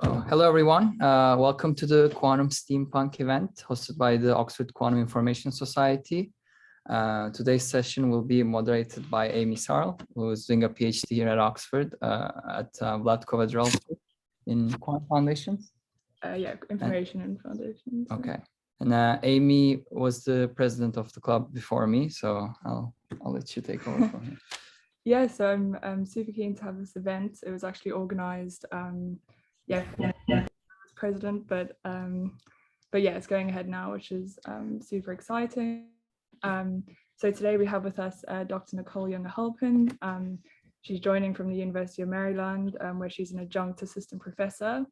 Hello, everyone. Welcome to the Quantum Steampunk event hosted by the Oxford Quantum Information Society. Today's session will be moderated by Amy Sarl, who is doing a PhD here at Oxford at Vlatko Vedrelski in Quantum Foundations. Yeah, information and foundations. Okay. And Amy was the president of the club before me, so I'll let you take over from here. Yeah, so I'm super keen to have this event. It was actually organized, as president, but yeah, it's going ahead now, which is super exciting. So today we have with us Dr. Nicole Halpern. She's joining from the University of Maryland, where she's an adjunct assistant professor.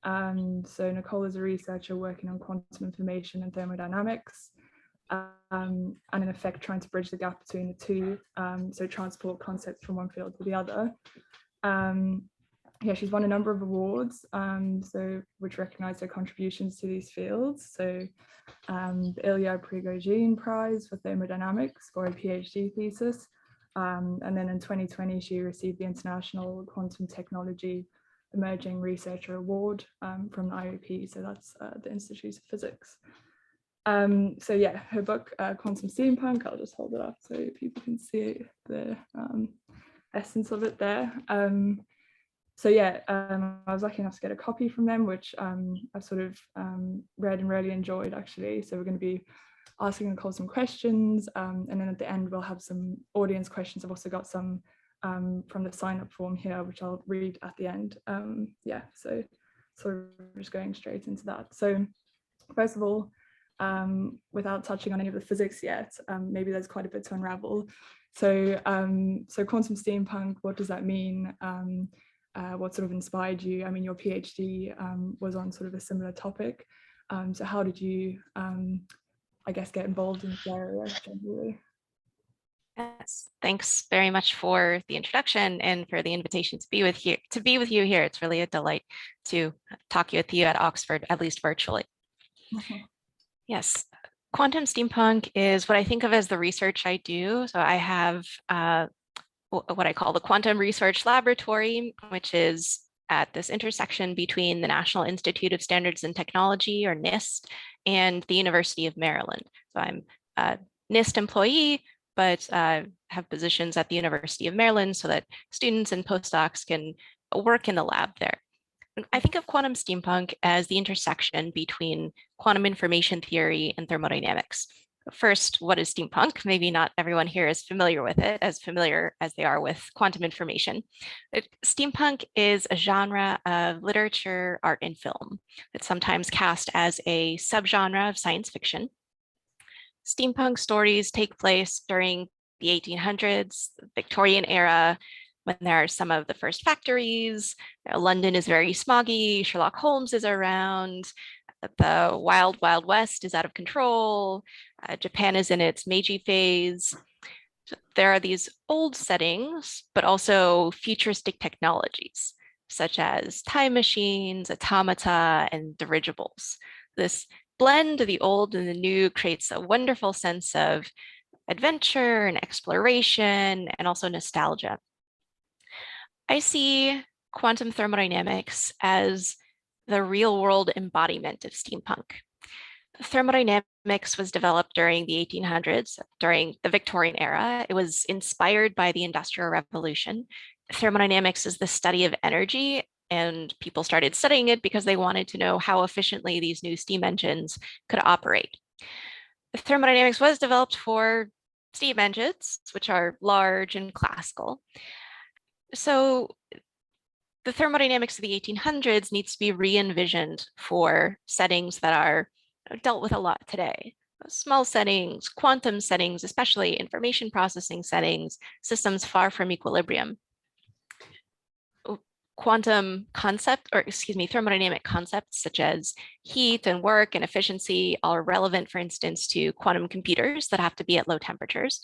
So Nicole is a researcher working on quantum information and thermodynamics, and in effect trying to bridge the gap between the two, so transport concepts from one field to the other. Yeah, she's won a number of awards, which recognize her contributions to these fields. So the Ilya Prigogine Prize for Thermodynamics for a PhD thesis. And then in 2020, she received the International Quantum Technology Emerging Researcher Award from the IOP. So that's the Institute of Physics. So yeah, her book, Quantum Steampunk, I'll just hold it up so people can see the essence of it there. So yeah, I was lucky enough to get a copy from them, which I've sort of read and really enjoyed actually. So we're going to be asking Nicole some questions, and then at the end we'll have some audience questions. I've also got some from the sign-up form here, which I'll read at the end. Yeah, so sort of just going straight into that. So first of all, without touching on any of the physics yet, maybe there's quite a bit to unravel. So quantum steampunk, what does that mean? What sort of inspired you? I mean, your PhD was on sort of a similar topic. So how did you, I guess, get involved in this area generally? Yes, thanks very much for the introduction and for the invitation to be with you here. It's really a delight to talk with you at Oxford, at least virtually. Yes, quantum steampunk is what I think of as the research I do. So I have what I call the Quantum Research Laboratory, which is at this intersection between the National Institute of Standards and Technology, or NIST, and the University of Maryland. So I'm a NIST employee, but have positions at the University of Maryland so that students and postdocs can work in the lab there. I think of quantum steampunk as the intersection between quantum information theory and thermodynamics. First, what is steampunk? Maybe not everyone here is familiar with it, as familiar as they are with quantum information. Steampunk is a genre of literature, art, and film that's sometimes cast as a subgenre of science fiction. Steampunk stories take place during the 1800s, the Victorian era, when there are some of the first factories. London is very smoggy, Sherlock Holmes is around, the wild, wild west is out of control, Japan is in its Meiji phase. So there are these old settings, but also futuristic technologies, such as time machines, automata, and dirigibles. This blend of the old and the new creates a wonderful sense of adventure and exploration, and also nostalgia. I see quantum thermodynamics as the real world embodiment of steampunk. Thermodynamics was developed during the 1800s, during the Victorian era. It was inspired by the Industrial Revolution. Thermodynamics is the study of energy, and people started studying it because they wanted to know how efficiently these new steam engines could operate. Thermodynamics was developed for steam engines, which are large and classical. So the thermodynamics of the 1800s needs to be re-envisioned for settings that are dealt with a lot today. Small settings, quantum settings, especially information processing settings, systems far from equilibrium. Thermodynamic concepts such as heat and work and efficiency are relevant, for instance, to quantum computers that have to be at low temperatures.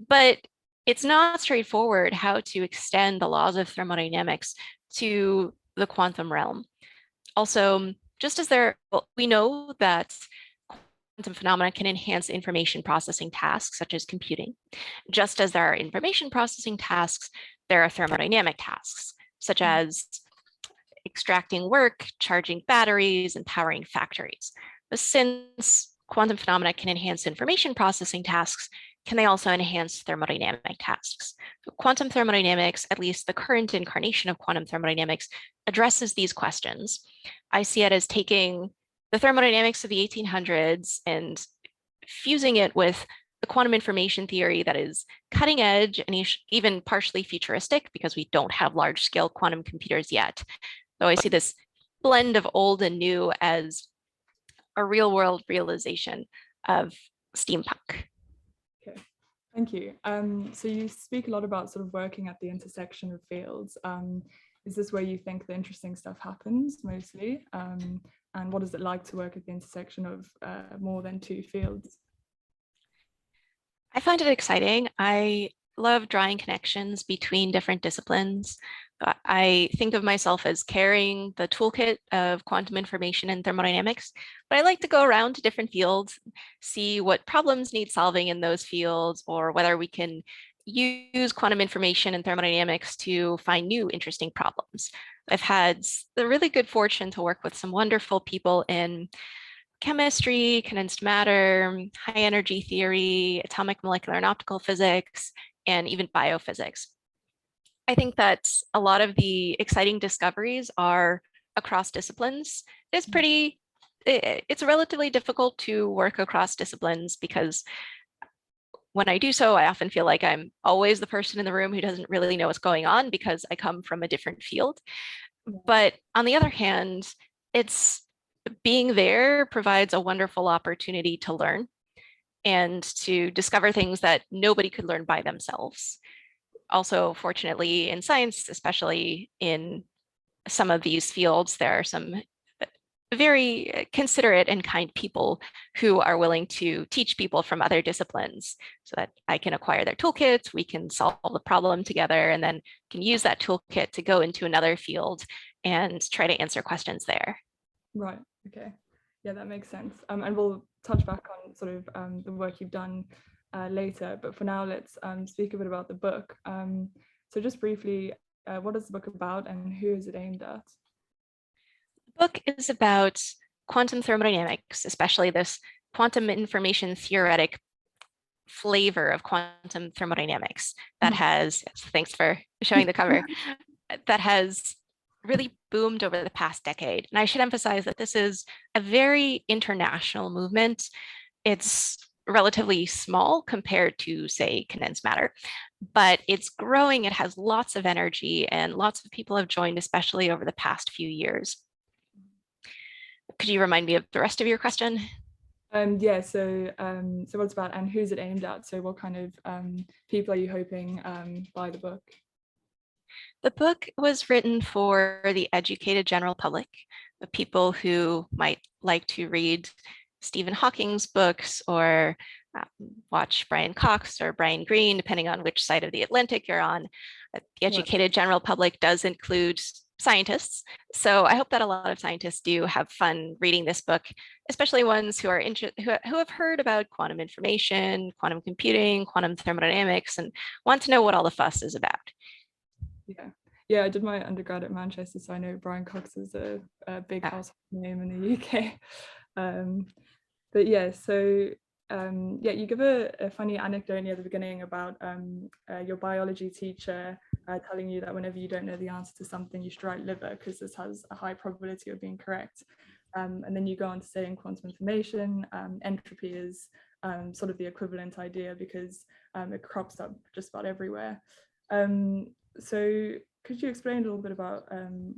But it's not straightforward how to extend the laws of thermodynamics to the quantum realm. Also, just as we know that quantum phenomena can enhance information processing tasks such as computing. Just as there are information processing tasks, there are thermodynamic tasks, such as extracting work, charging batteries, and powering factories. But since quantum phenomena can enhance information processing tasks, can they also enhance thermodynamic tasks? So quantum thermodynamics, at least the current incarnation of quantum thermodynamics, addresses these questions. I see it as taking the thermodynamics of the 1800s and fusing it with the quantum information theory that is cutting edge and even partially futuristic, because we don't have large scale quantum computers yet. So I see this blend of old and new as a real world realization of steampunk. Okay, thank you. So you speak a lot about sort of working at the intersection of fields. Is this where you think the interesting stuff happens mostly? And what is it like to work at the intersection of more than two fields? I find it exciting. I love drawing connections between different disciplines. I think of myself as carrying the toolkit of quantum information and thermodynamics, but I like to go around to different fields, see what problems need solving in those fields, or whether we can use quantum information and thermodynamics to find new interesting problems. I've had the really good fortune to work with some wonderful people in chemistry, condensed matter, high energy theory, atomic molecular and optical physics, and even biophysics. I think that a lot of the exciting discoveries are across disciplines. It's relatively difficult to work across disciplines because when I do so, I often feel like I'm always the person in the room who doesn't really know what's going on because I come from a different field. But on the other hand, being there provides a wonderful opportunity to learn and to discover things that nobody could learn by themselves. Also, fortunately, in science, especially in some of these fields, there are some very considerate and kind people who are willing to teach people from other disciplines so that I can acquire their toolkits, we can solve the problem together, and then can use that toolkit to go into another field and try to answer questions there. Right, okay. Yeah, that makes sense. And we'll touch back on sort of the work you've done later, but for now, let's speak a bit about the book. So just briefly, what is the book about and who is it aimed at? The book is about quantum thermodynamics, especially this quantum information theoretic flavor of quantum thermodynamics that has, thanks for showing the cover, that has really boomed over the past decade. And I should emphasize that this is a very international movement. It's relatively small compared to, say, condensed matter, but it's growing. It has lots of energy and lots of people have joined, especially over the past few years. Could you remind me of the rest of your question? Yeah, so what it's about and who's it aimed at? So what kind of people are you hoping buy the book? The book was written for the educated general public, the people who might like to read Stephen Hawking's books or watch Brian Cox or Brian Greene, depending on which side of the Atlantic you're on. The educated general public does include scientists. So I hope that a lot of scientists do have fun reading this book, especially ones who are who have heard about quantum information, quantum computing, quantum thermodynamics, and want to know what all the fuss is about. Yeah, I did my undergrad at Manchester, so I know Brian Cox is a big household name in the UK. But yeah, so yeah, you give a funny anecdote near the beginning about your biology teacher telling you that whenever you don't know the answer to something, you should write liver because this has a high probability of being correct. And then you go on to say in quantum information, entropy is sort of the equivalent idea because it crops up just about everywhere. So could you explain a little bit about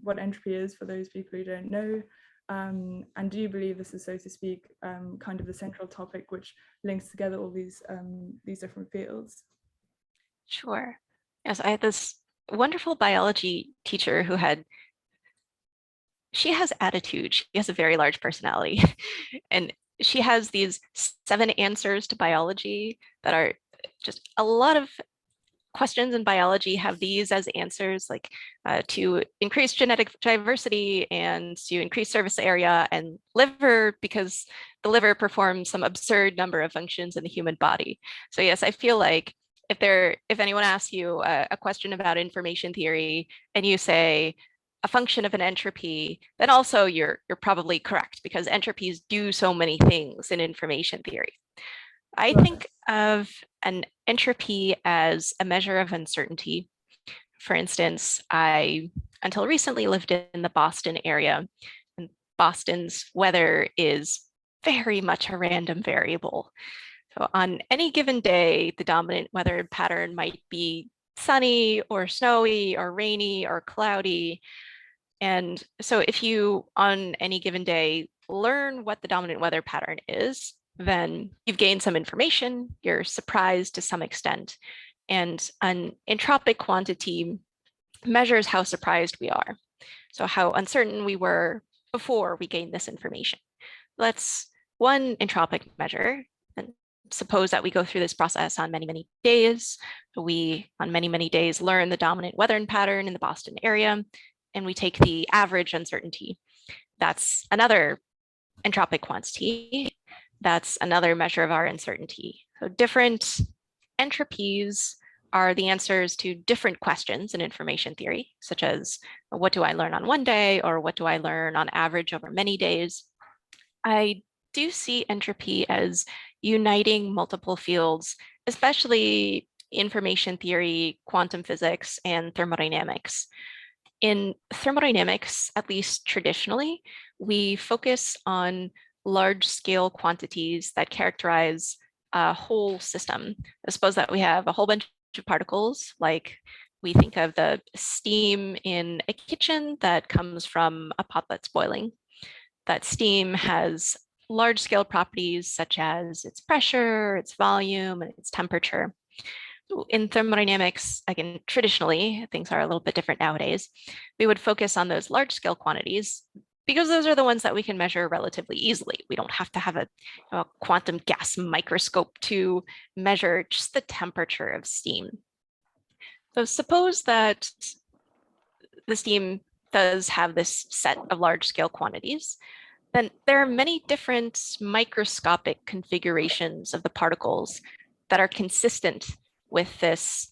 what entropy is for those people who don't know? And do you believe this is, so to speak, kind of the central topic which links together all these different fields? Sure. Yes, I had this wonderful biology teacher who she has attitude. She has a very large personality. And she has these 7 answers to biology that are just a lot of questions in biology have these as answers, like to increase genetic diversity and to increase surface area, and liver because the liver performs some absurd number of functions in the human body. So yes, I feel like if anyone asks you a question about information theory and you say a function of an entropy, then also you're probably correct, because entropies do so many things in information theory. I think of an entropy as a measure of uncertainty. For instance, I, until recently, lived in the Boston area, and Boston's weather is very much a random variable. So on any given day, the dominant weather pattern might be sunny or snowy or rainy or cloudy. And so if you, on any given day, learn what the dominant weather pattern is, then you've gained some information, you're surprised to some extent. And an entropic quantity measures how surprised we are. So how uncertain we were before we gained this information. That's one entropic measure. And suppose that we go through this process on many, many days. We, on many, many days, learn the dominant weather pattern in the Boston area, and we take the average uncertainty. That's another entropic quantity. That's another measure of our uncertainty. So different entropies are the answers to different questions in information theory, such as what do I learn on one day, or what do I learn on average over many days? I do see entropy as uniting multiple fields, especially information theory, quantum physics, and thermodynamics. In thermodynamics, at least traditionally, we focus on large-scale quantities that characterize a whole system. Suppose that we have a whole bunch of particles, like we think of the steam in a kitchen that comes from a pot that's boiling. That steam has large-scale properties such as its pressure, its volume, and its temperature. In thermodynamics, again, traditionally, things are a little bit different nowadays. We would focus on those large-scale quantities because those are the ones that we can measure relatively easily. We don't have to have a quantum gas microscope to measure just the temperature of steam. So suppose that the steam does have this set of large-scale quantities, then there are many different microscopic configurations of the particles that are consistent with this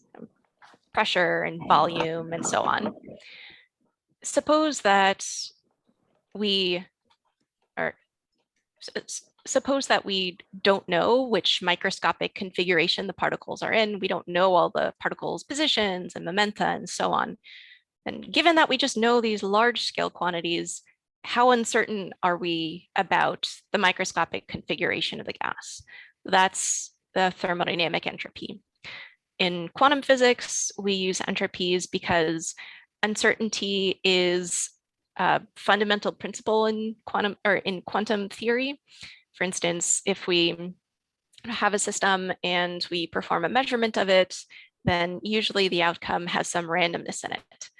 pressure and volume and so on. Suppose that we don't know which microscopic configuration the particles are in. We don't know all the particles' positions and momenta and so on. And given that we just know these large scale quantities, how uncertain are we about the microscopic configuration of the gas? That's the thermodynamic entropy. In quantum physics, we use entropies because uncertainty is a fundamental principle in quantum theory. For instance, if we have a system and we perform a measurement of it, then usually the outcome has some randomness in it.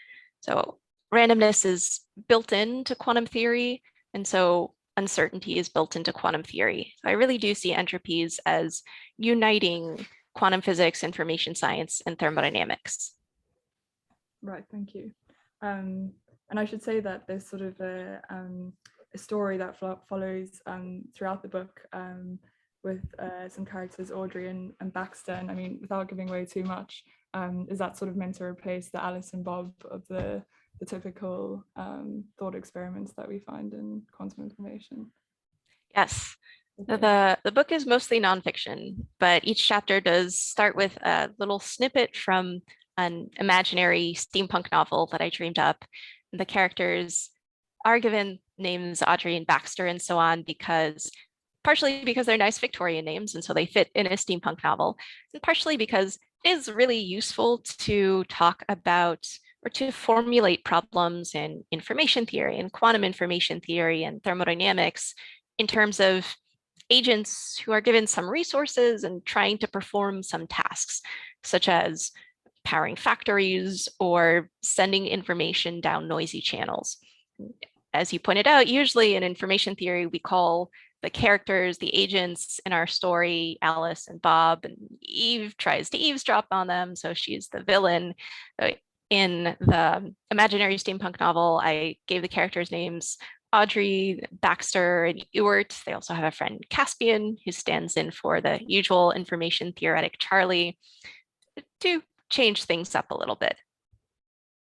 So randomness is built into quantum theory, and so uncertainty is built into quantum theory. So I really do see entropies as uniting quantum physics, information science, and thermodynamics. Right, thank you. And I should say that there's sort of a story that follows throughout the book with some characters, Audrey and Baxter. And I mean, without giving away too much, is that sort of meant to replace the Alice and Bob of the typical thought experiments that we find in quantum information? Yes. Okay. The book is mostly nonfiction, but each chapter does start with a little snippet from an imaginary steampunk novel that I dreamed up. The characters are given names Audrey and Baxter and so on partially because they're nice Victorian names and so they fit in a steampunk novel, and partially because it is really useful to talk about or to formulate problems in information theory and quantum information theory and thermodynamics in terms of agents who are given some resources and trying to perform some tasks, such as powering factories or sending information down noisy channels. As you pointed out, usually in information theory, we call the characters, the agents in our story, Alice and Bob, and Eve tries to eavesdrop on them, so she's the villain. In the imaginary steampunk novel, I gave the characters names Audrey, Baxter, and Ewart. They also have a friend, Caspian, who stands in for the usual information theoretic Charlie. to change things up a little bit.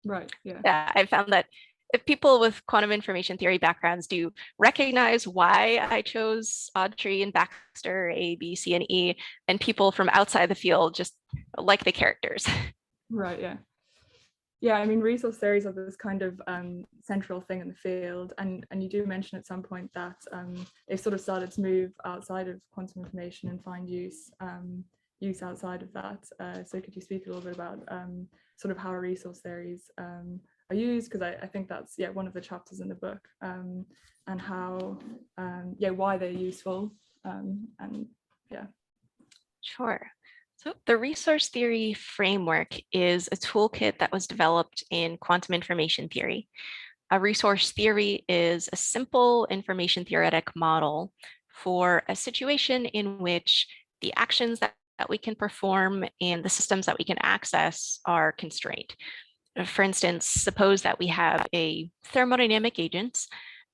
Right. Yeah. Yeah, I found that if people with quantum information theory backgrounds do recognize why I chose Audrey and Baxter, A, B, C, and E, and people from outside the field just like the characters. Right. Yeah. Yeah, I mean, resource theories are this kind of central thing in the field, and you do mention at some point that they've sort of started to move outside of quantum information and find use outside of that. So could you speak a little bit about sort of how resource theories are used? Because I think that's one of the chapters in the book, and how why they're useful, and yeah. Sure. So the resource theory framework is a toolkit that was developed in quantum information theory. A resource theory is a simple information theoretic model for a situation in which the actions that we can perform and the systems that we can access are constrained. For instance, suppose that we have a thermodynamic agent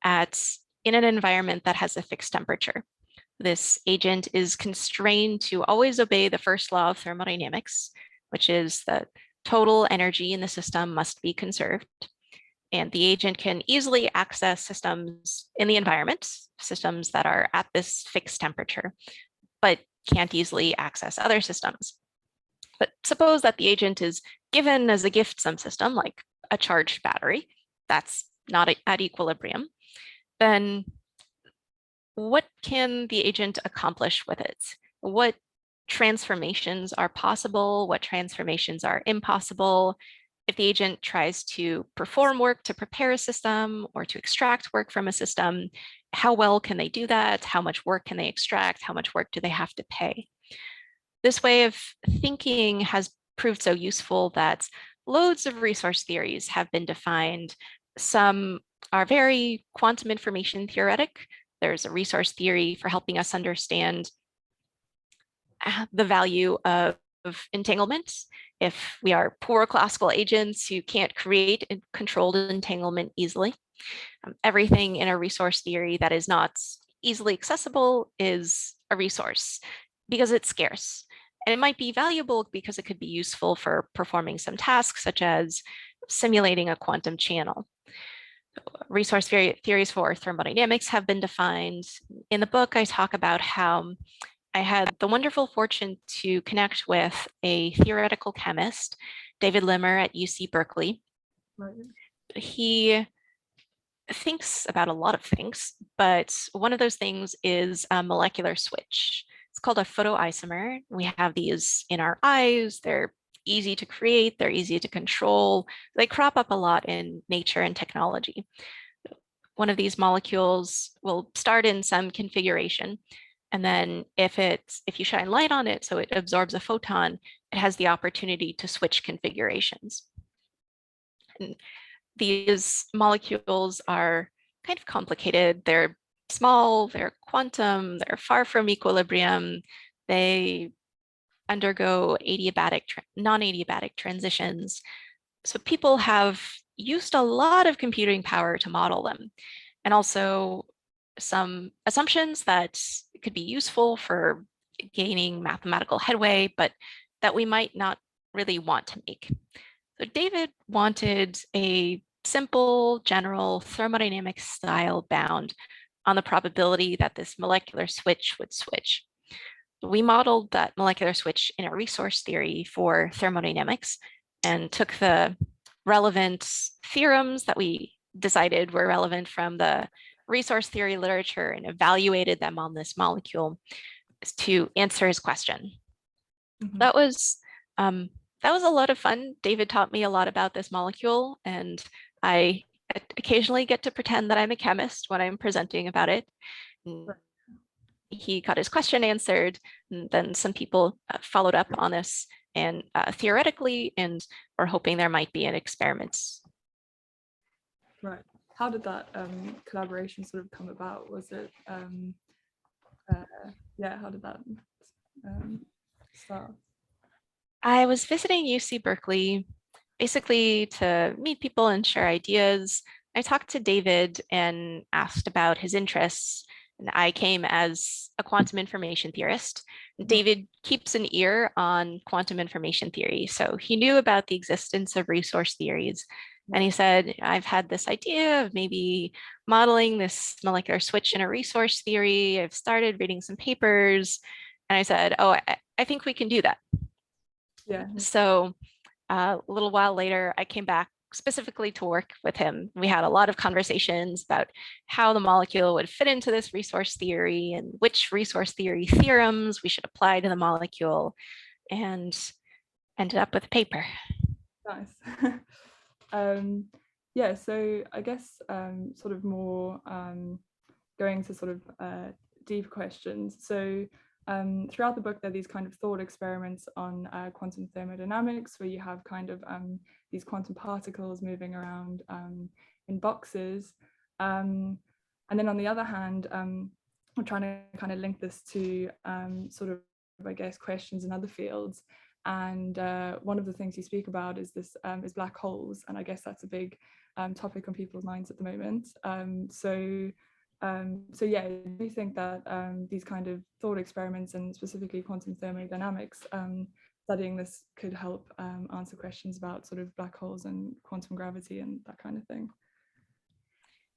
in an environment that has a fixed temperature. This agent is constrained to always obey the first law of thermodynamics, which is that total energy in the system must be conserved. And the agent can easily access systems in the environment, systems that are at this fixed temperature, but can't easily access other systems. But suppose that the agent is given as a gift some system, like a charged battery, that's not at equilibrium, then what can the agent accomplish with it? What transformations are possible? What transformations are impossible? If the agent tries to perform work to prepare a system or to extract work from a system, how well can they do that? How much work can they extract? How much work do they have to pay? This way of thinking has proved so useful that loads of resource theories have been defined. Some are very quantum information theoretic. There's a resource theory for helping us understand the value of entanglement. If we are poor classical agents who can't create controlled entanglement easily, everything in a resource theory that is not easily accessible is a resource because it's scarce. And it might be valuable because it could be useful for performing some tasks, such as simulating a quantum channel. Resource theories for thermodynamics have been defined. In the book, I talk about how I had the wonderful fortune to connect with a theoretical chemist, David Limmer at UC Berkeley. Right. He thinks about a lot of things, but one of those things is a molecular switch. It's called a photoisomer. We have these in our eyes. They're easy to create, they're easy to control. They crop up a lot in nature and technology. One of these molecules will start in some configuration, and then if you shine light on it so it absorbs a photon, it has the opportunity to switch configurations. And these molecules are kind of complicated. They're small, they're quantum, they're far from equilibrium. They undergo adiabatic, non-adiabatic transitions. So people have used a lot of computing power to model them, and also some assumptions that could be useful for gaining mathematical headway, but that we might not really want to make. So David wanted a simple, general thermodynamic style bound on the probability that this molecular switch would switch. We modeled that molecular switch in a resource theory for thermodynamics and took the relevant theorems that we decided were relevant from the resource theory literature and evaluated them on this molecule to answer his question. Mm-hmm. That was a lot of fun. David taught me a lot about this molecule, and I occasionally get to pretend that I'm a chemist when I'm presenting about it. He got his question answered, and then some people followed up on this and theoretically, and we're hoping there might be an experiment. Right. How did that collaboration sort of come about? Was it, how did that start? I was visiting UC Berkeley basically to meet people and share ideas. I talked to David and asked about his interests, And I came as a quantum information theorist. David keeps an ear on quantum information theory. So he knew about the existence of resource theories. And he said, I've had this idea of maybe modeling this molecular switch in a resource theory. I've started reading some papers. And I said, oh, I think we can do that. Yeah. So a little while later, I came back specifically to work with him. We had a lot of conversations about how the molecule would fit into this resource theory and which resource theory theorems we should apply to the molecule, and ended up with a paper. Nice. Yeah, so I guess sort of more going to sort of deep questions. So throughout the book, there are these kind of thought experiments on quantum thermodynamics, where you have kind of these quantum particles moving around in boxes. And then on the other hand, we're trying to kind of link this to sort of, I guess, questions in other fields. And one of the things you speak about is this is black holes, and I guess that's a big topic on people's minds at the moment. So yeah, do you think that these kind of thought experiments, and specifically quantum thermodynamics, studying this could help answer questions about sort of black holes and quantum gravity and that kind of thing?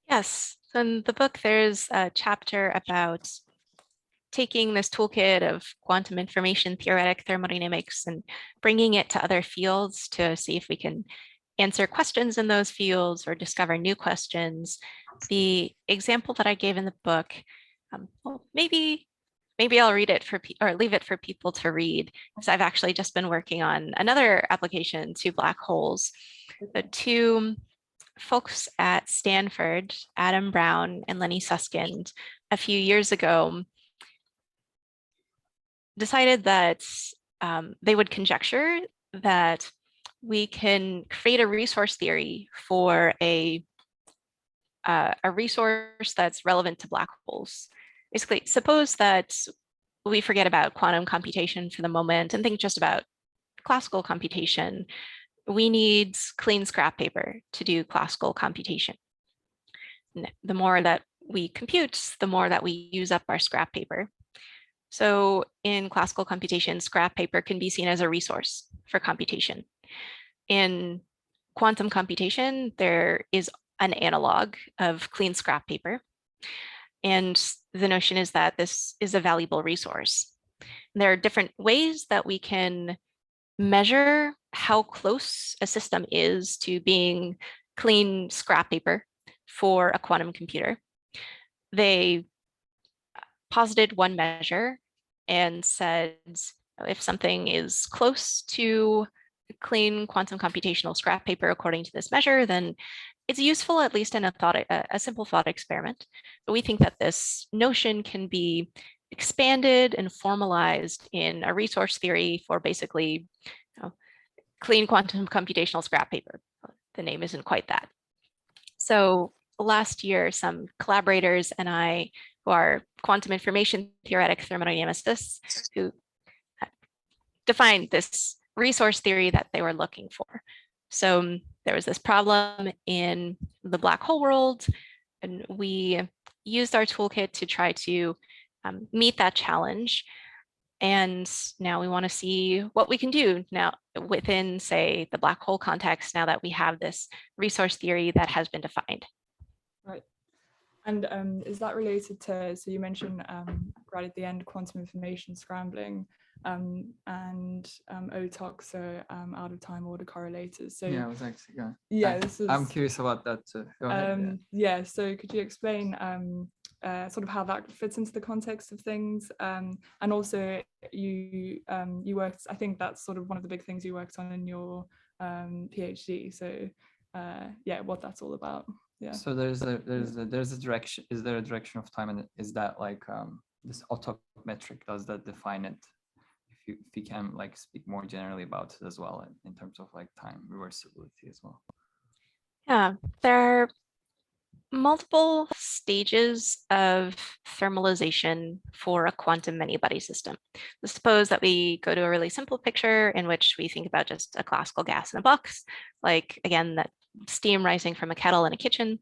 Yes, so in the book, there's a chapter about taking this toolkit of quantum information theoretic thermodynamics and bringing it to other fields to see if we can answer questions in those fields or discover new questions. The example that I gave in the book, well, maybe I'll read it or leave it for people to read, because I've actually just been working on another application to black holes. The two folks at Stanford, Adam Brown and Lenny Susskind, a few years ago, decided that they would conjecture that we can create a resource theory for a resource that's relevant to black holes. Basically, suppose that we forget about quantum computation for the moment and think just about classical computation. We need clean scrap paper to do classical computation. The more that we compute, the more that we use up our scrap paper. So in classical computation, scrap paper can be seen as a resource for computation. In quantum computation, there is an analog of clean scrap paper. And the notion is that this is a valuable resource. There are different ways that we can measure how close a system is to being clean scrap paper for a quantum computer. They posited one measure and said, if something is close to clean quantum computational scrap paper according to this measure, then it's useful, at least in a simple thought experiment. But we think that this notion can be expanded and formalized in a resource theory for basically clean quantum computational scrap paper. The name isn't quite that. So last year, some collaborators and I, who are quantum information theoretic thermodynamicists, who defined this resource theory that they were looking for. So there was this problem in the black hole world, and we used our toolkit to try to meet that challenge. And now we want to see what we can do now within, say, the black hole context, now that we have this resource theory that has been defined. Right. And is that related to, so you mentioned right at the end, quantum information scrambling and OTOC, so out of time order correlators. So yeah, I was actually going. Yeah, this is. I'm curious about that too. Go ahead, yeah. So could you explain sort of how that fits into the context of things, and also you worked, I think that's sort of one of the big things you worked on in your PhD. So yeah, what that's all about. Yeah. So there's a direction. Is there a direction of time, and is that like this OTOC metric? Does that define it? If you can like speak more generally about it as well in terms of like time reversibility as well. Yeah, there are multiple stages of thermalization for a quantum many-body system. Let's suppose that we go to a really simple picture in which we think about just a classical gas in a box, like again, that steam rising from a kettle in a kitchen.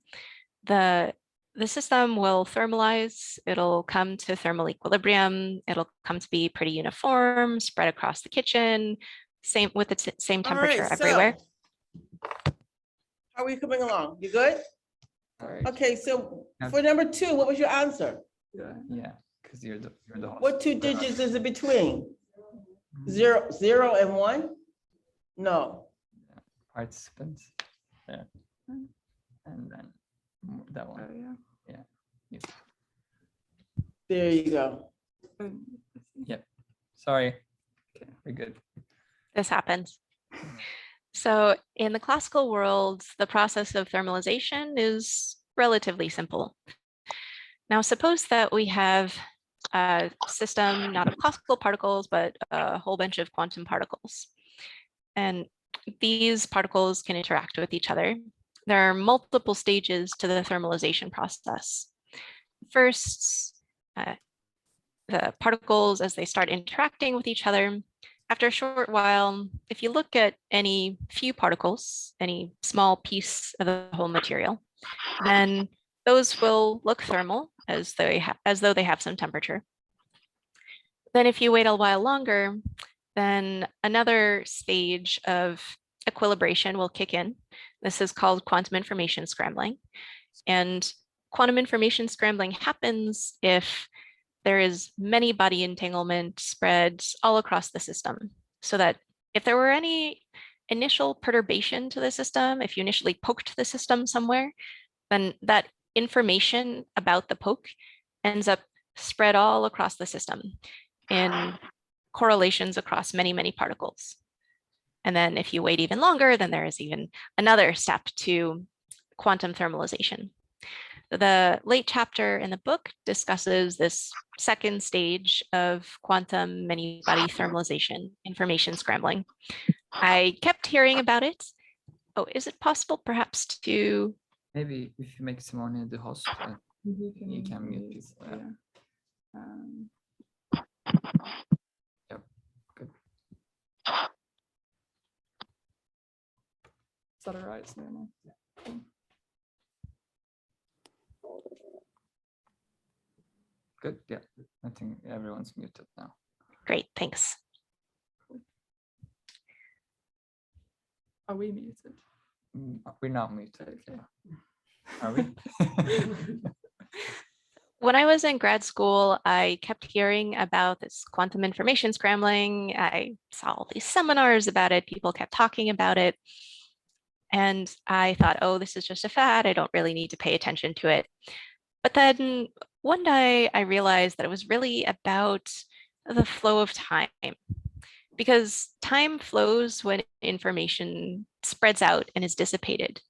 The the system will thermalize, it'll come to thermal equilibrium, it'll come to be pretty uniform, spread across the kitchen, same with the same All right, temperature everywhere. so how are we coming along? You good? Sorry. Okay, so for number 2, what was your answer? Yeah, because you're the host. What 2 digits is it between? 0, 0 and 1? No. Participants. Yeah. And then that Oh, one. yeah. You. There you go. Yep. Sorry. Okay, we're good. This happens. So in the classical world, the process of thermalization is relatively simple. Now, suppose that we have a system not of classical particles, but a whole bunch of quantum particles. And these particles can interact with each other. There are multiple stages to the thermalization process. First, the particles, as they start interacting with each other, after a short while, if you look at any few particles, any small piece of the whole material, then those will look thermal as though they have some temperature. Then if you wait a while longer, then another stage of equilibration will kick in. This is called quantum information scrambling. And quantum information scrambling happens if there is many body entanglement spread all across the system, so that if there were any initial perturbation to the system, if you initially poked the system somewhere, then that information about the poke ends up spread all across the system in correlations across many, many particles. And then if you wait even longer, then there is even another step to quantum thermalization. The late chapter in the book discusses this second stage of quantum many-body thermalization, information scrambling. I kept hearing about it. Oh, is it possible perhaps to... Maybe if you make Simone the host, you can mute people. Yeah. Yep, good. Is that all right, Simone? Good, yeah. I think everyone's muted now. Great, thanks. Are we muted? We're not muted. Okay. Are we? When I was in grad school, I kept hearing about this quantum information scrambling. I saw all these seminars about it. People kept talking about it. And I thought, oh, this is just a fad. I don't really need to pay attention to it. But then one day I realized that it was really about the flow of time, because time flows when information spreads out and is dissipated,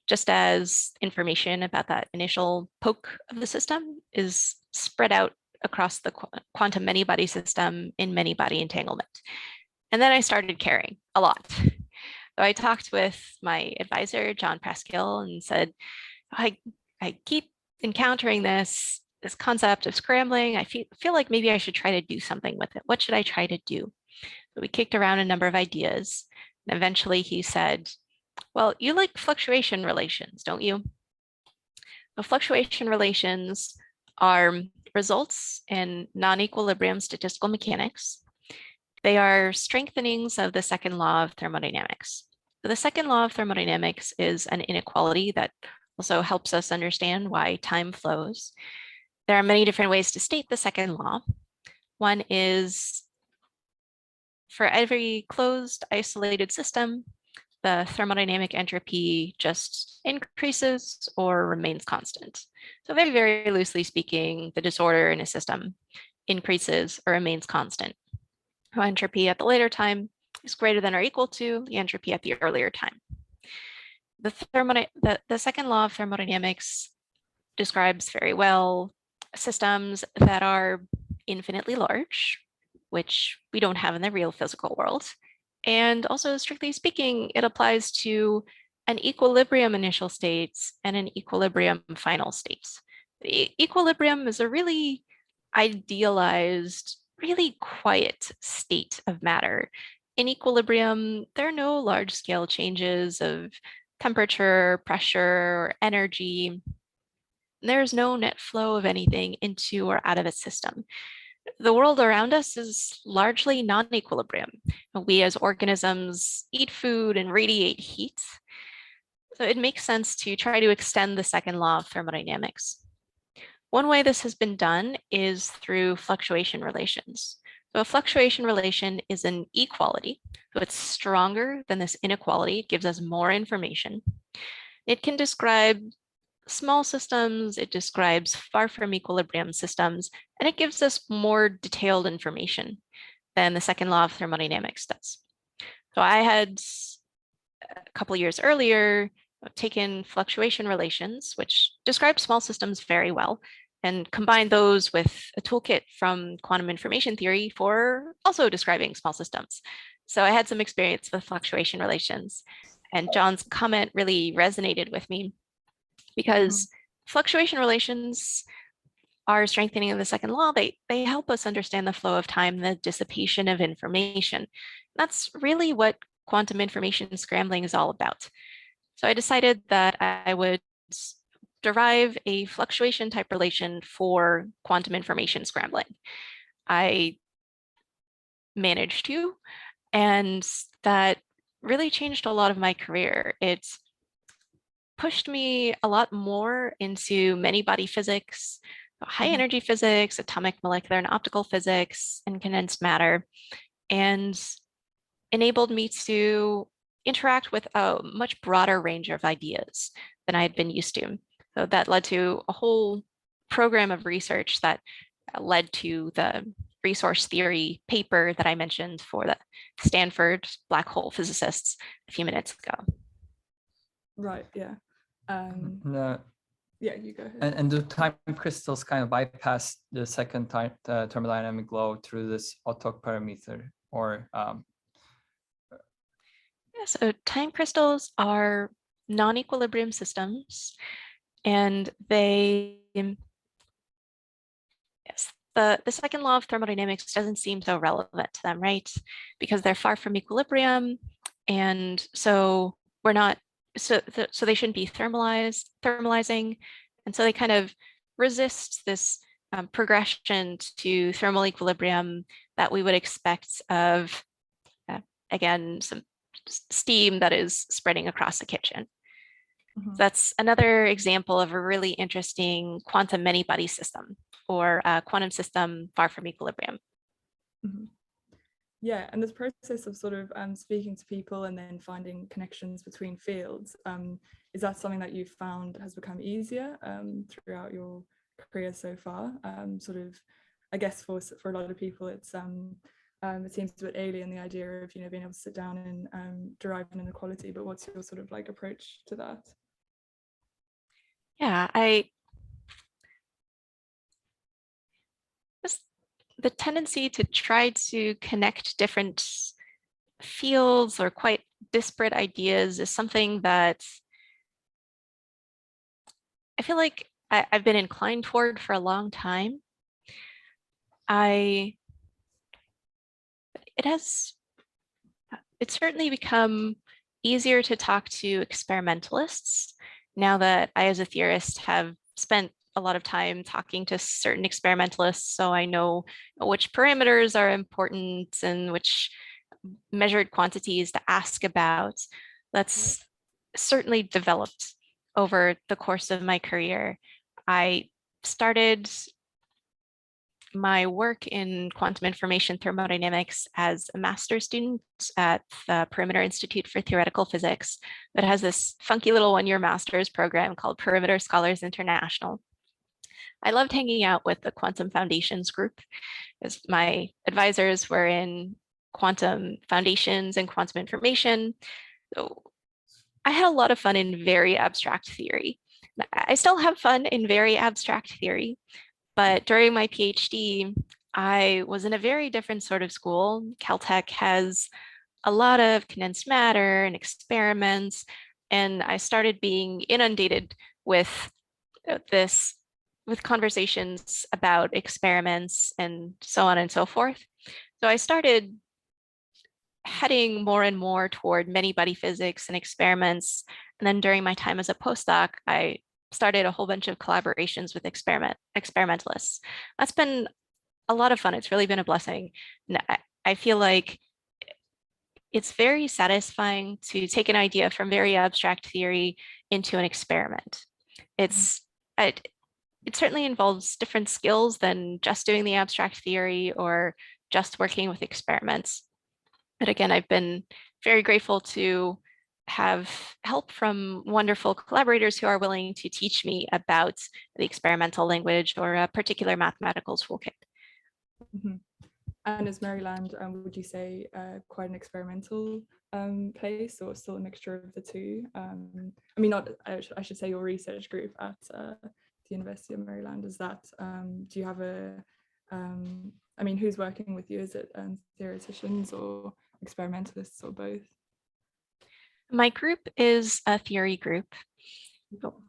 just as information about that initial poke of the system is spread out across the quantum many-body system in many-body entanglement. And then I started caring a lot. So I talked with my advisor, John Pascal, and said, I keep encountering this concept of scrambling. I feel like maybe I should try to do something with it. What should I try to do? So we kicked around a number of ideas. And eventually he said, well, you like fluctuation relations, don't you? Well, fluctuation relations are results in non-equilibrium statistical mechanics. They are strengthenings of the second law of thermodynamics. So the second law of thermodynamics is an inequality that also helps us understand why time flows. There are many different ways to state the second law. One is for every closed, isolated system, the thermodynamic entropy just increases or remains constant. So very, very loosely speaking, the disorder in a system increases or remains constant. Entropy at the later time is greater than or equal to the entropy at the earlier time. The second law of thermodynamics describes very well systems that are infinitely large, which we don't have in the real physical world. And also, strictly speaking, it applies to an equilibrium initial states and an equilibrium final states. The equilibrium is a really idealized, really quiet state of matter. In equilibrium, there are no large-scale changes of temperature, pressure, or energy. there's no net flow of anything into or out of its system. The world around us is largely non-equilibrium. We as organisms eat food and radiate heat. So it makes sense to try to extend the second law of thermodynamics. One way this has been done is through fluctuation relations. So a fluctuation relation is an equality. So it's stronger than this inequality. It gives us more information. It can describe small systems, it describes far from equilibrium systems, and it gives us more detailed information than the second law of thermodynamics does. So I had a couple of years earlier taken fluctuation relations, which describe small systems very well, and combined those with a toolkit from quantum information theory for also describing small systems. So I had some experience with fluctuation relations, and John's comment really resonated with me because fluctuation relations are strengthening of the second law. They help us understand the flow of time, the dissipation of information. That's really what quantum information scrambling is all about. So I decided that I would derive a fluctuation type relation for quantum information scrambling. I managed to, and that really changed a lot of my career. It's pushed me a lot more into many body physics, high energy physics, atomic, molecular, and optical physics, and condensed matter, and enabled me to interact with a much broader range of ideas than I had been used to. So that led to a whole program of research that led to the resource theory paper that I mentioned for the Stanford black hole physicists a few minutes ago. Right, yeah. No. Yeah, you go ahead. And do time crystals kind of bypass the second thermodynamic law through this Autok parameter, or Yeah, so time crystals are non-equilibrium systems, and they, yes, the second law of thermodynamics doesn't seem so relevant to them, right? Because they're far from equilibrium, and so we're not, so they shouldn't be thermalizing, and so they kind of resist this progression to thermal equilibrium that we would expect of, again, some steam that is spreading across the kitchen. That's another example of a really interesting quantum many-body system, or a quantum system far from equilibrium. Yeah, and this process of sort of speaking to people and then finding connections between fields, is that something that you've found has become easier throughout your career so far? Sort of, I guess for a lot of people, it seems a bit alien, the idea of, you know, being able to sit down and derive an inequality, but what's your sort of like approach to that? Yeah, the tendency to try to connect different fields or quite disparate ideas is something that I feel like I've been inclined toward for a long time. It's certainly become easier to talk to experimentalists now that I, as a theorist, have spent a lot of time talking to certain experimentalists, so I know which parameters are important and which measured quantities to ask about. That's certainly developed over the course of my career. I started my work in quantum information thermodynamics as a master's student at the Perimeter Institute for Theoretical Physics that has this funky little one-year master's program called Perimeter Scholars International. I loved hanging out with the Quantum Foundations group, as my advisors were in quantum foundations and quantum information. So I had a lot of fun in very abstract theory. I still have fun in very abstract theory, but during my PhD, I was in a very different sort of school. Caltech has a lot of condensed matter and experiments, and I started being inundated with with conversations about experiments and so on and so forth. So I started heading more and more toward many-body physics and experiments. And then during my time as a postdoc, I started a whole bunch of collaborations with experimentalists. That's been a lot of fun. It's really been a blessing. And I feel like it's very satisfying to take an idea from very abstract theory into an experiment. It certainly involves different skills than just doing the abstract theory or just working with experiments. But again, I've been very grateful to have help from wonderful collaborators who are willing to teach me about the experimental language or a particular mathematical toolkit. Mm-hmm. And is Maryland, would you say, quite an experimental place, or still a mixture of the two? I mean, I should say your research group at the University of Maryland, is that, do you have I mean, who's working with you? Is it theoreticians or experimentalists or both? My group is a theory group.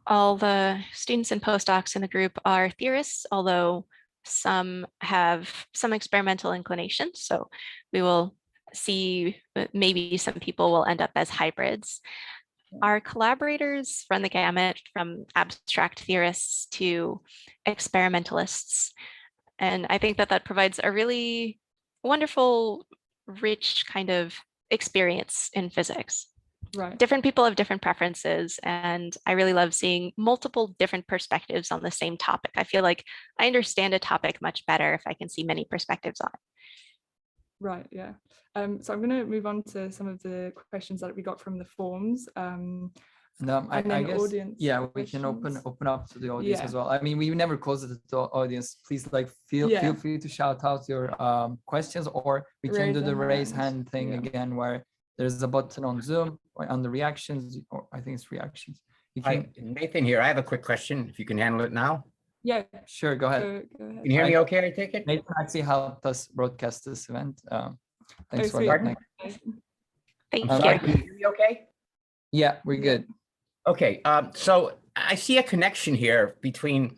All the students and postdocs in the group are theorists, although some have some experimental inclinations. So we will see, maybe some people will end up as hybrids. Our collaborators run the gamut from abstract theorists to experimentalists. And I think that that provides a really wonderful, rich kind of experience in physics. Right. Different people have different preferences, and I really love seeing multiple different perspectives on the same topic. I feel like I understand a topic much better if I can see many perspectives on it. Right, yeah. So I'm going to move on to some of the questions that we got from the forms. I guess, audience yeah, we can open up to the audience as well. I mean, we never close it to the audience. Please, like, feel free to shout out your questions, or we can do the raise hand thing again, where there's a button on Zoom or on the reactions, or I think it's reactions. Hi, Nathan here. I have a quick question, if you can handle it now. Yeah, sure, go ahead. go ahead. Can you hear me okay, I take it? Nathan actually helped us broadcast this event. Thanks for sweet. that. Thank I'm sorry, you. can you hear me okay? Yeah, we're good. Okay, so I see a connection here between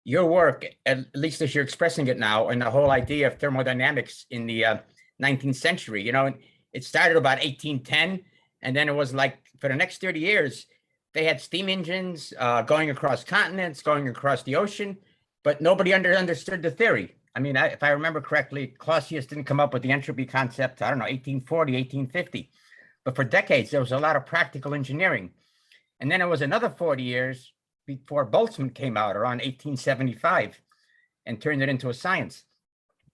your work, at least as you're expressing it now, and the whole idea of thermodynamics in the 19th century. You know, it started about 1810, and then it was like for the next 30 years, they had steam engines going across continents, going across the ocean, but nobody understood the theory. I mean, if I remember correctly, Clausius didn't come up with the entropy concept, I don't know, 1840, 1850. But for decades, there was a lot of practical engineering. And then it was another 40 years before Boltzmann came out around 1875 and turned it into a science.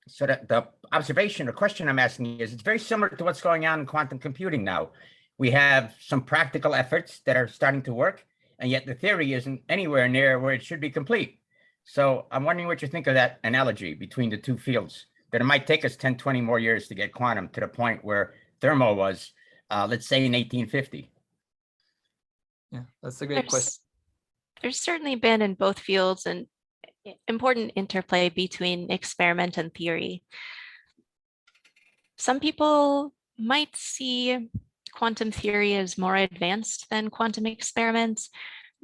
So that the observation or question I'm asking is, it's very similar to what's going on in quantum computing now. We have some practical efforts that are starting to work, and yet the theory isn't anywhere near where it should be complete. So I'm wondering what you think of that analogy between the two fields, that it might take us 10, 20 more years to get quantum to the point where thermo was, let's say in 1850. Yeah, that's a great question. There's certainly been in both fields an important interplay between experiment and theory. Some people might see quantum theory as more advanced than quantum experiments.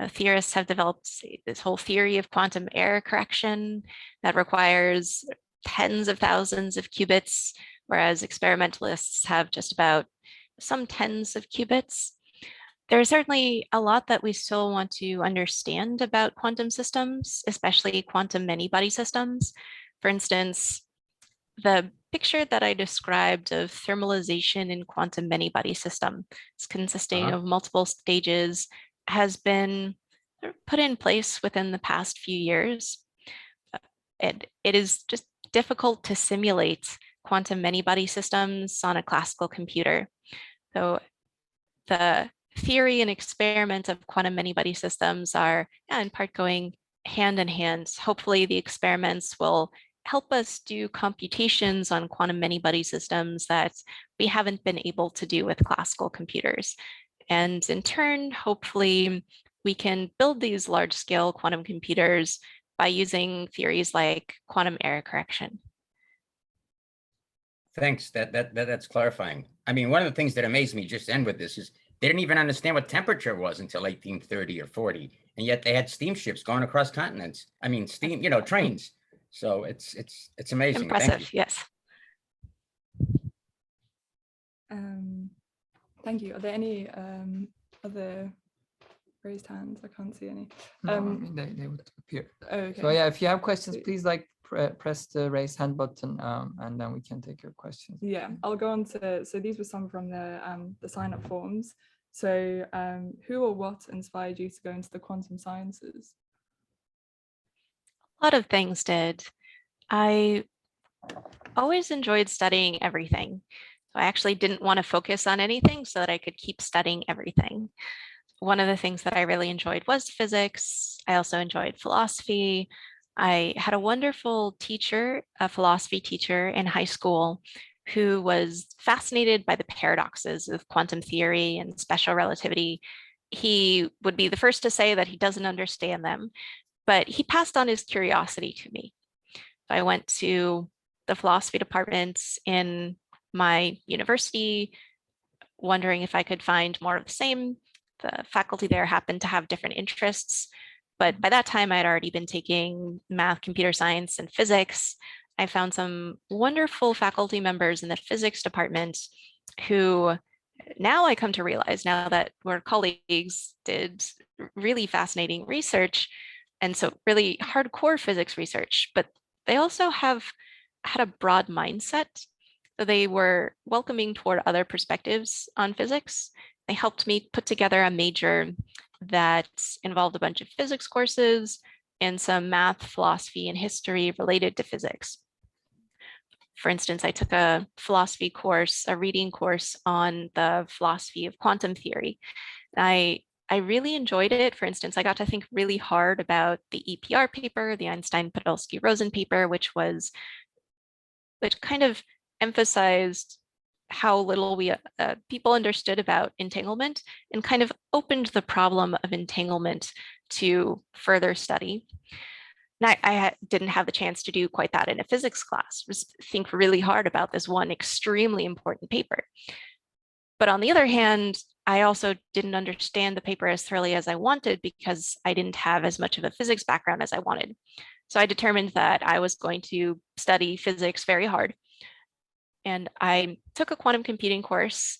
Theorists have developed this whole theory of quantum error correction that requires tens of thousands of qubits, whereas experimentalists have just about some tens of qubits. There's certainly a lot that we still want to understand about quantum systems, especially quantum many-body systems. For instance, the picture that I described of thermalization in quantum many-body system, it's consisting of multiple stages, has been put in place within the past few years. It is just difficult to simulate quantum many-body systems on a classical computer. So the theory and experiment of quantum many-body systems are in part going hand in hand. Hopefully the experiments will help us do computations on quantum many-body systems that we haven't been able to do with classical computers. And in turn, hopefully we can build these large-scale quantum computers by using theories like quantum error correction. Thanks, that's clarifying. I mean, one of the things that amazed me, just to end with this, is they didn't even understand what temperature was until 1830 or 40. And yet they had steamships going across continents. I mean, steam, you know, trains. So it's amazing. Impressive, yes. Thank you. Are there any other raised hands. I can't see any. No, I mean, they would appear. Okay. So yeah, if you have questions, Sweet. please like press the raise hand button, and then we can take your questions. Yeah, I'll go on to, so these were some from the sign up forms. So who or what inspired you to go into the quantum sciences? A lot of things did. I always enjoyed studying everything. So I actually didn't want to focus on anything so that I could keep studying everything. One of the things that I really enjoyed was physics. I also enjoyed philosophy. I had a wonderful teacher, a philosophy teacher in high school, who was fascinated by the paradoxes of quantum theory and special relativity. He would be the first to say that he doesn't understand them, but he passed on his curiosity to me. I went to the philosophy department in my university, wondering if I could find more of the same. The faculty there happened to have different interests, but by that time I had already been taking math, computer science, and physics. I found some wonderful faculty members in the physics department who now I come to realize, now that we're colleagues, did really fascinating research. And so really hardcore physics research, but they also have had a broad mindset. So they were welcoming toward other perspectives on physics. They helped me put together a major that involved a bunch of physics courses and some math, philosophy, and history related to physics. For instance, I took a philosophy course, a reading course on the philosophy of quantum theory. I really enjoyed it. For instance, I got to think really hard about the EPR paper, the Einstein-Podolsky-Rosen paper, which kind of emphasized how little people understood about entanglement and kind of opened the problem of entanglement to further study. And I didn't have the chance to do quite that in a physics class, just think really hard about this one extremely important paper. But on the other hand, I also didn't understand the paper as thoroughly as I wanted because I didn't have as much of a physics background as I wanted. So I determined that I was going to study physics very hard. And I took a quantum computing course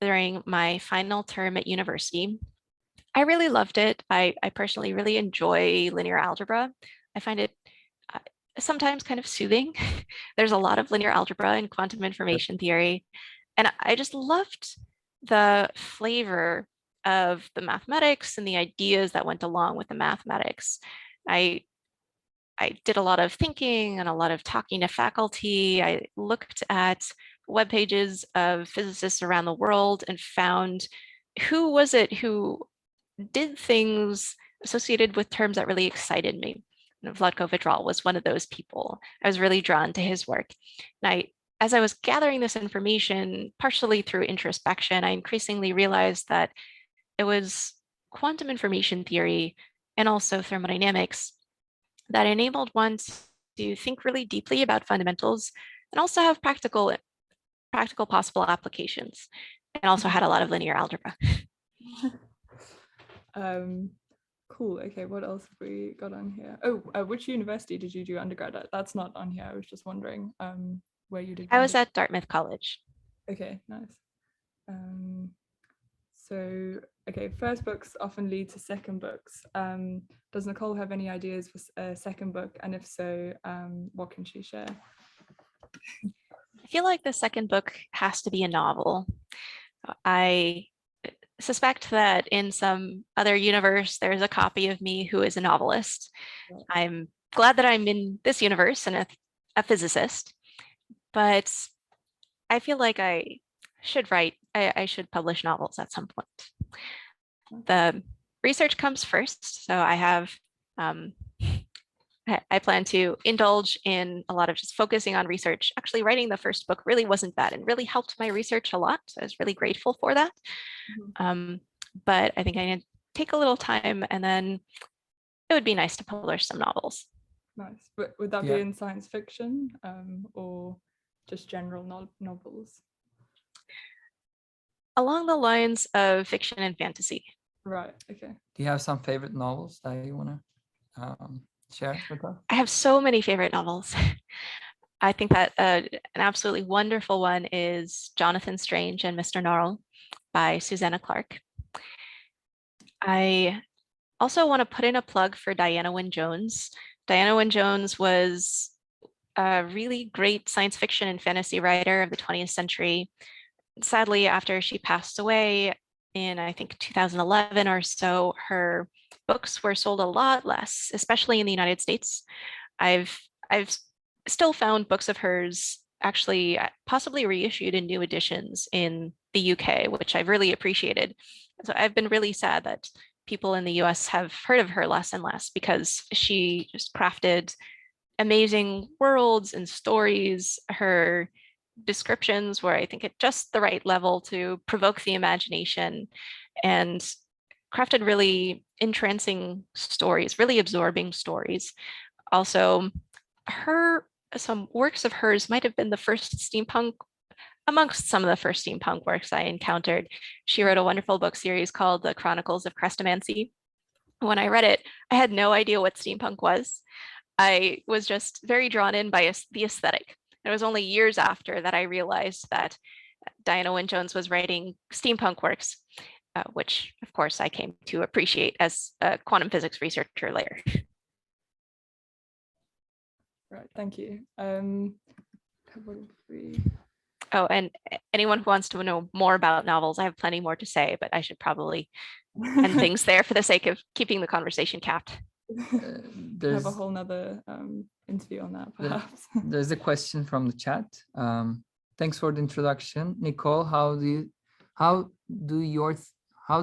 during my final term at university. I really loved it. I personally really enjoy linear algebra. I find it sometimes kind of soothing. There's a lot of linear algebra in quantum information theory. And I just loved the flavor of the mathematics and the ideas that went along with the mathematics. I did a lot of thinking and a lot of talking to faculty. I looked at web pages of physicists around the world and found who was it who did things associated with terms that really excited me. And Vladko Vidral was one of those people. I was really drawn to his work. And as I was gathering this information, partially through introspection, I increasingly realized that it was quantum information theory and also thermodynamics that enabled one to think really deeply about fundamentals and also have practical possible applications, and also had a lot of linear algebra. Cool. Okay, what else have we got on here? Oh, which university did you do undergrad at? That's not on here. I was just wondering where you did. I was at Dartmouth College. Okay, nice. So, okay, first books often lead to second books. Does Nicole have any ideas for a second book? And if so, what can she share? I feel like the second book has to be a novel. I suspect that in some other universe, there's a copy of me who is a novelist. I'm glad that I'm in this universe and a physicist, but I feel like I should write, I should publish novels at some point. The research comes first. So I have, I plan to indulge in a lot of just focusing on research. Actually, writing the first book really wasn't bad and really helped my research a lot. So I was really grateful for that. But I think I need to take a little time, and then it would be nice to publish some novels. Nice. But would that be in science fiction or just general novels? Along the lines of fiction and fantasy. Right. Okay. Do you have some favorite novels that you want to share with us? I have so many favorite novels. I think that an absolutely wonderful one is Jonathan Strange and Mr. Norrell by Susanna Clarke. I also want to put in a plug for Diana Wynne Jones. Diana Wynne Jones was a really great science fiction and fantasy writer of the 20th century. Sadly, after she passed away in, I think, 2011 or so, her books were sold a lot less, especially in the United States. I've still found books of hers actually possibly reissued in new editions in the UK, which I've really appreciated. So I've been really sad that people in the US have heard of her less and less, because she just crafted amazing worlds and stories. Her descriptions were, I think, at just the right level to provoke the imagination, and crafted really entrancing stories, really absorbing stories. Also, some works of hers might have been the first steampunk, amongst some of the first steampunk works I encountered. She wrote a wonderful book series called The Chronicles of Crestomancy. When I read it, I had no idea what steampunk was. I was just very drawn in by the aesthetic. It was only years after that I realized that Diana Wynne Jones was writing steampunk works, which of course I came to appreciate as a quantum physics researcher later. Right, thank you. Oh, and anyone who wants to know more about novels, I have plenty more to say, but I should probably end things there for the sake of keeping the conversation capped. Have a whole nother interview on that, perhaps. There's a question from the chat. Thanks for the introduction, Nicole. How do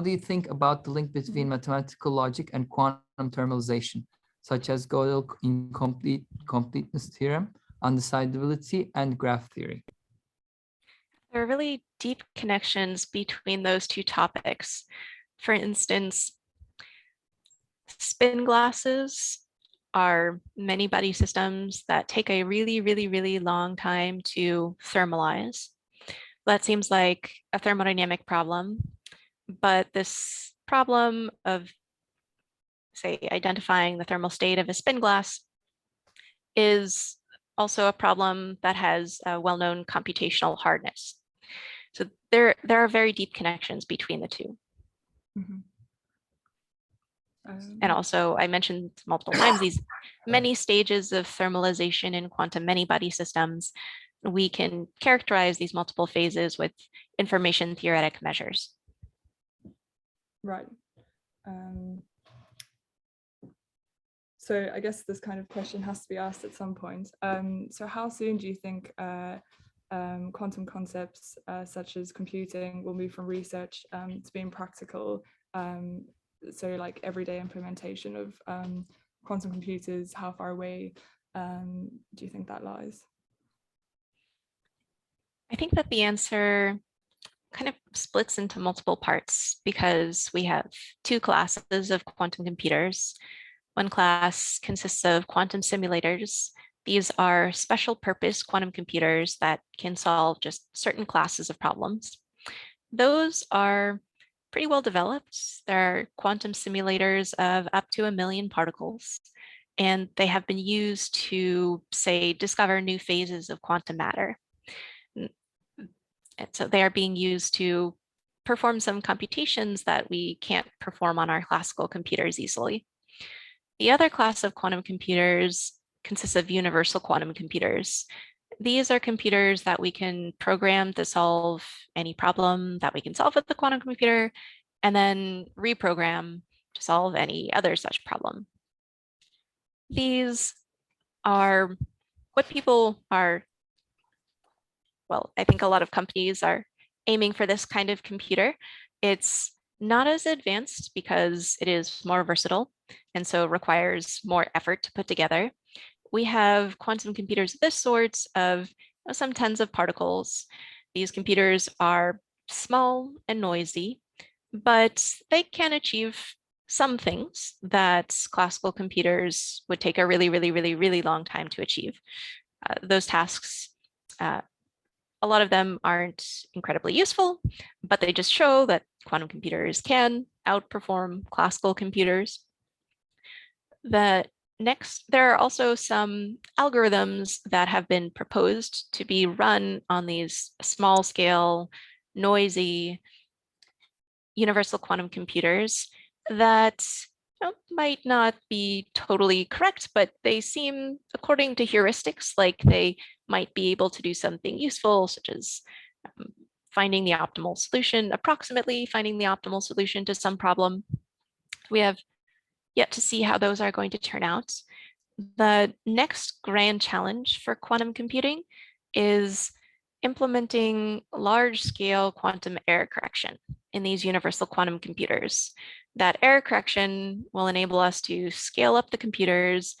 you think about the link between mathematical logic and quantum terminalization, such as Gödel completeness theorem, undecidability, and graph theory? There are really deep connections between those two topics. For instance, spin glasses are many-body systems that take a really long time to thermalize. That seems like a thermodynamic problem, but this problem of, say, identifying the thermal state of a spin glass is also a problem that has a well-known computational hardness. So there are very deep connections between the two. And also, I mentioned multiple times these many stages of thermalization in quantum many-body systems. We can characterize these multiple phases with information theoretic measures. Right. So I guess this kind of question has to be asked at some point. So how soon do you think quantum concepts such as computing will move from research to being practical? So like everyday implementation of quantum computers, how far away do you think that lies? I think that the answer kind of splits into multiple parts, because we have two classes of quantum computers. One class consists of quantum simulators. These are special purpose quantum computers that can solve just certain classes of problems. Those are pretty well developed. There are quantum simulators of up to 1 million particles, and they have been used to, say, discover new phases of quantum matter. And so they are being used to perform some computations that we can't perform on our classical computers easily. The other class of quantum computers consists of universal quantum computers. These are computers that we can program to solve any problem that we can solve with the quantum computer, and then reprogram to solve any other such problem. These are what people are, well, I think a lot of companies are aiming for this kind of computer. It's not as advanced because it is more versatile and so requires more effort to put together. We have quantum computers of this sort of some tens of particles. These computers are small and noisy, but they can achieve some things that classical computers would take a really long time to achieve. Those tasks, a lot of them aren't incredibly useful, but they just show that quantum computers can outperform classical computers. Next, there are also some algorithms that have been proposed to be run on these small scale, noisy, universal quantum computers. that might not be totally correct, but they seem, according to heuristics, like they might be able to do something useful, such as finding the optimal solution, approximately finding the optimal solution to some problem. We have yet to see how those are going to turn out. The next grand challenge for quantum computing is implementing large-scale quantum error correction in these universal quantum computers. That error correction will enable us to scale up the computers,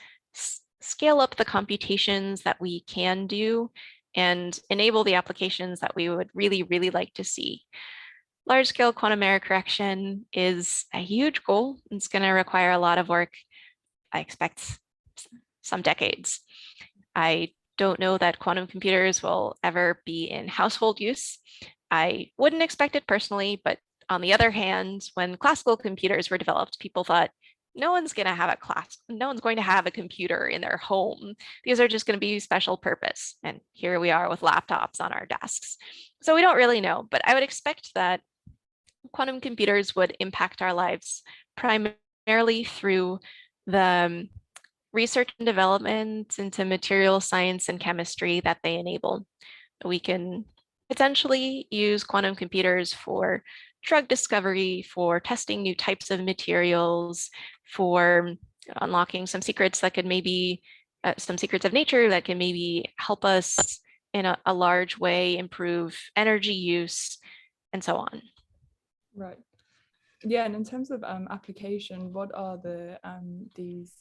scale up the computations that we can do, and enable the applications that we would really, really like to see. Large-scale quantum error correction is a huge goal. It's going to require a lot of work. I expect some decades. I don't know that quantum computers will ever be in household use. I wouldn't expect it personally, but on the other hand, when classical computers were developed, people thought no one's going to have a computer in their home. These are just going to be special purpose. And here we are with laptops on our desks. So we don't really know, but I would expect that quantum computers would impact our lives primarily through the research and development into material science and chemistry that they enable. We can potentially use quantum computers for drug discovery, for testing new types of materials, for unlocking some secrets that could maybe, some secrets of nature that can maybe help us in a large way improve energy use and so on. Right. Yeah, and in terms of application, what are the these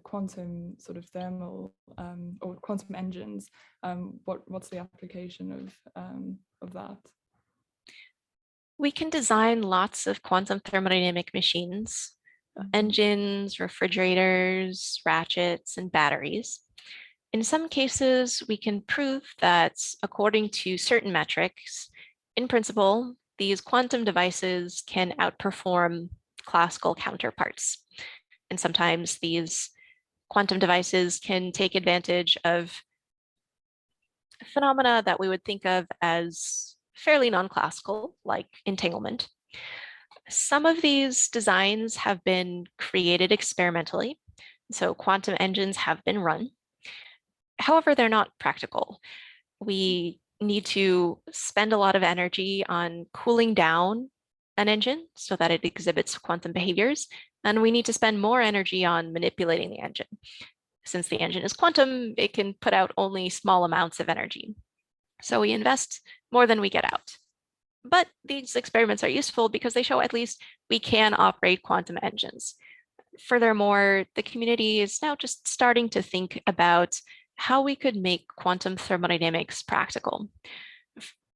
quantum sort of thermal or quantum engines? What's the application of that? We can design lots of quantum thermodynamic machines, engines, refrigerators, ratchets, and batteries. In some cases, we can prove that according to certain metrics, in principle, these quantum devices can outperform classical counterparts. And sometimes these quantum devices can take advantage of phenomena that we would think of as fairly non-classical, like entanglement. Some of these designs have been created experimentally, so quantum engines have been run. However, they're not practical. We need to spend a lot of energy on cooling down an engine so that it exhibits quantum behaviors, and we need to spend more energy on manipulating the engine. Since the engine is quantum, it can put out only small amounts of energy. So we invest more than we get out. But these experiments are useful because they show at least we can operate quantum engines. Furthermore, the community is now just starting to think about how we could make quantum thermodynamics practical.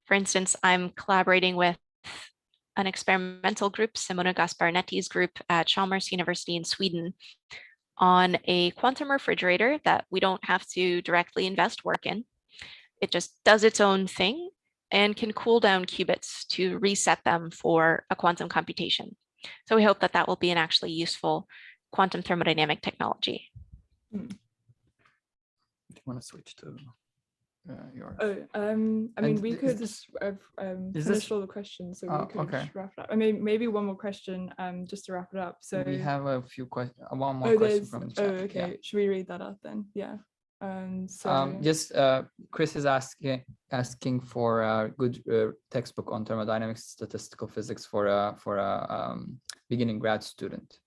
For instance, I'm collaborating with an experimental group, Simona Gasparinetti's group at Chalmers University in Sweden, on a quantum refrigerator that we don't have to directly invest work in. It just does its own thing and can cool down qubits to reset them for a quantum computation. So we hope that that will be an actually useful quantum thermodynamic technology. Do you want to switch to yours? I mean, we could this finish all the questions, so we could okay. just wrap it up. I mean, maybe one more question, just to wrap it up. So we have a few questions. One more question from the chat. okay. Yeah. Should we read that out then? Yeah. So just Chris is asking for a good textbook on thermodynamics, statistical physics for a beginning grad student.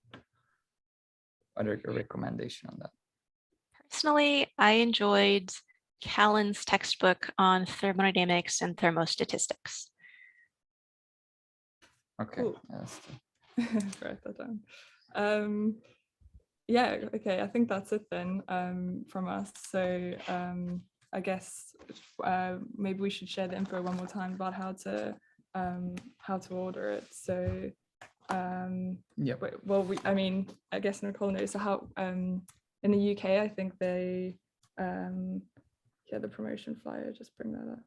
Other recommendation on that? Personally, I enjoyed Callan's textbook on thermodynamics and thermostatistics. Okay. Cool. Yes. write that down. Yeah, okay, I think that's it then from us. So I guess maybe we should share the info one more time about how to order it. So yeah. Well, I mean, I guess Nicole knows. So how in the UK, I think they yeah, the promotion flyer, just bring that up.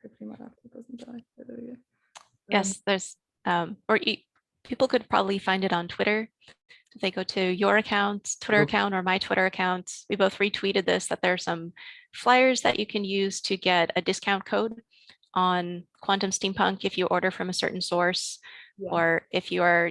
Hopefully my laptop doesn't die. There we go. Yes, there's people could probably find it on Twitter. If they go to your account, Twitter account, or my Twitter account, we both retweeted this, that there are some flyers that you can use to get a discount code on Quantum Steampunk if you order from a certain source, Yeah. or if you are,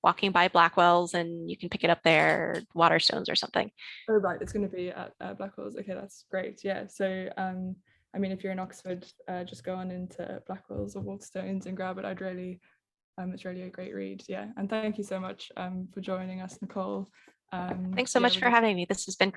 walking by Blackwell's and you can pick it up there, or Waterstones or something. Oh, right, it's going to be at Blackwell's. Okay, that's great. Yeah, so I mean, if you're in Oxford, just go on into Blackwell's or Waterstones and grab it. It's really a great read. Yeah, and thank you so much for joining us, Nicole. Thanks so much for having me. This has been